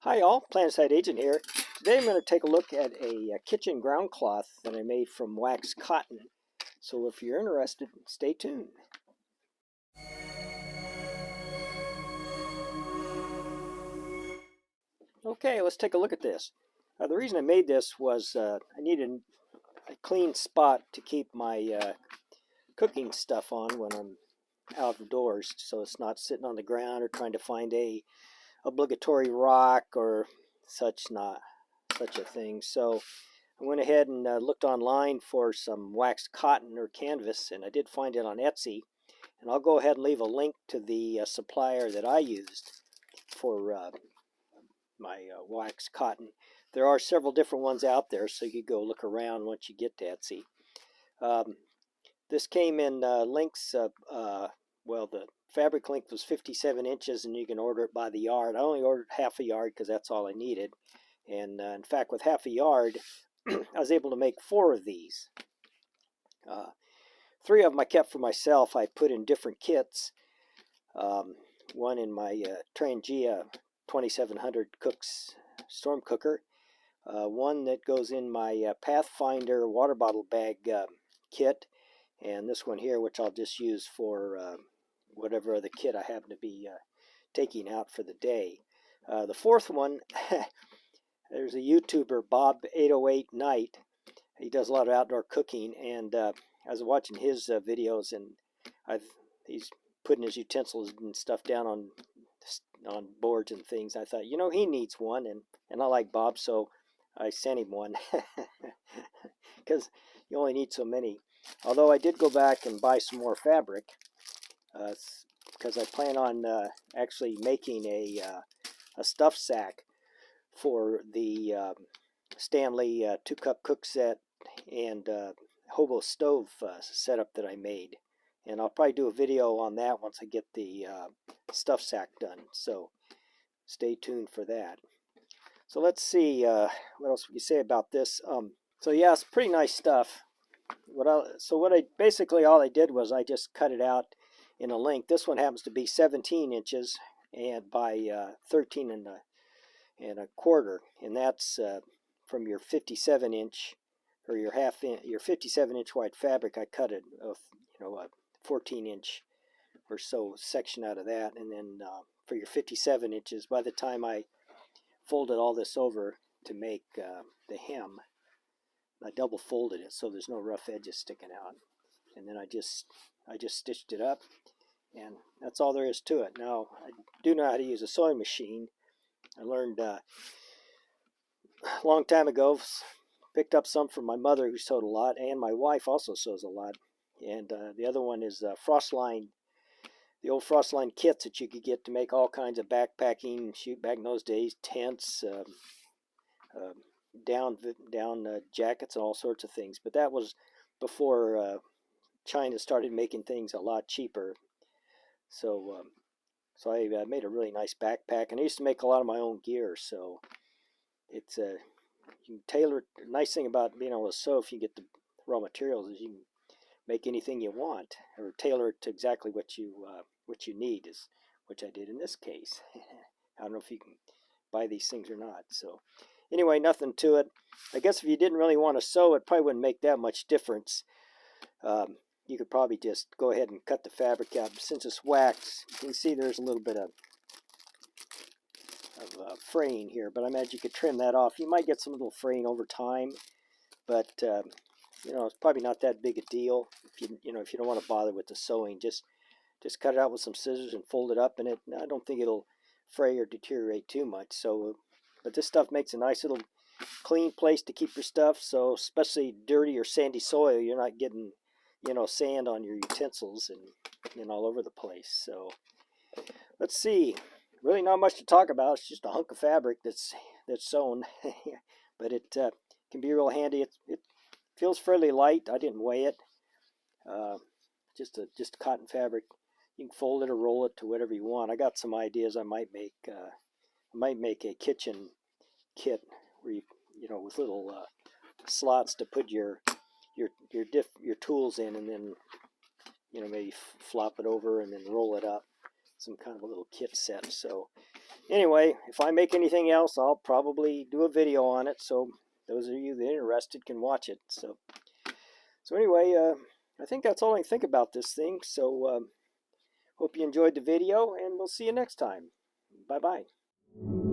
Hi all, Planetside Agent here. Today I'm going to take a look at a kitchen ground cloth that I made from waxed cotton. So if you're interested, stay tuned. Okay, let's take a look at this. The reason I made this was I needed a clean spot to keep my cooking stuff on when I'm outdoors, so it's not sitting on the ground or trying to find a obligatory rock or such a thing. So I went ahead and looked online for some waxed cotton or canvas, and I did find it on Etsy. And I'll go ahead and leave a link to the supplier that I used for my waxed cotton. There are several different ones out there, so you go look around once you get to Etsy. This came in lengths of, well, the fabric length was 57 inches, and you can order it by the yard. I only ordered half a yard because that's all I needed. And in fact, with half a yard, I was able to make 4 of these. 3 of them I kept for myself. I put in different kits. One in my Trangia 2700 Cooks storm cooker. One that goes in my Pathfinder water bottle bag kit. And this one here, which I'll just use for whatever other kit I happen to be taking out for the day. The 4th one, there's a YouTuber, Bob808 Night. He does a lot of outdoor cooking, and I was watching his videos, and he's putting his utensils and stuff down on boards and things. I thought, he needs one, and I like Bob, so I sent him one because you only need so many. Although I did go back and buy some more fabric because I plan on actually making a stuff sack for the Stanley 2-cup cook set and hobo stove setup that I made. And I'll probably do a video on that once I get the stuff sack done. So stay tuned for that. So let's see what else we can say about this. So yeah, it's pretty nice stuff. Basically all I did was I just cut it out in a length. This one happens to be 17 inches and by 13 and a quarter, and that's from your 57 inch or your 57 inch wide fabric. I cut it a 14 inch or so section out of that, and then for your 57 inches, by the time I folded all this over to make the hem, I double folded it so there's no rough edges sticking out, and then I just stitched it up, and that's all there is to it. Now I do know how to use a sewing machine. I learned a long time ago, picked up some from my mother who sewed a lot, and my wife also sews a lot. And the other one is Frostline, the old Frostline kits that you could get to make all kinds of backpacking, shoot back in those days, tents, down jackets, and all sorts of things. But that was before China started making things a lot cheaper. So I made a really nice backpack, and I used to make a lot of my own gear. So it's you can tailor it. The nice thing about being able to sew, if you get the raw materials, is you can make anything you want or tailor it to exactly what you need, which I did in this case. I don't know if you can buy these things or not. So anyway, nothing to it. I guess if you didn't really want to sew, it probably wouldn't make that much difference. You could probably just go ahead and cut the fabric out. Since it's wax, you can see there's a little bit of fraying here, but I imagine you could trim that off. You might get some little fraying over time, but it's probably not that big a deal. If you don't want to bother with the sewing, just cut it out with some scissors and fold it up, and I don't think it'll fray or deteriorate too much. So, but this stuff makes a nice little clean place to keep your stuff. So, especially dirty or sandy soil, you're not getting sand on your utensils and all over the place. So, let's see. Really not much to talk about. It's just a hunk of fabric that's sewn, but it can be real handy. It feels fairly light. I didn't weigh it. Just cotton fabric. You can fold it or roll it to whatever you want. I got some ideas. I might make a kitchen kit where you with little slots to put your tools in, and then maybe flop it over and then roll it up. Some kind of a little kit set. So Anyway, if I make anything else, I'll probably do a video on it, so those of you that are interested can watch it. So anyway, I think that's all I think about this thing. So hope you enjoyed the video, and we'll see you next time. Bye-bye.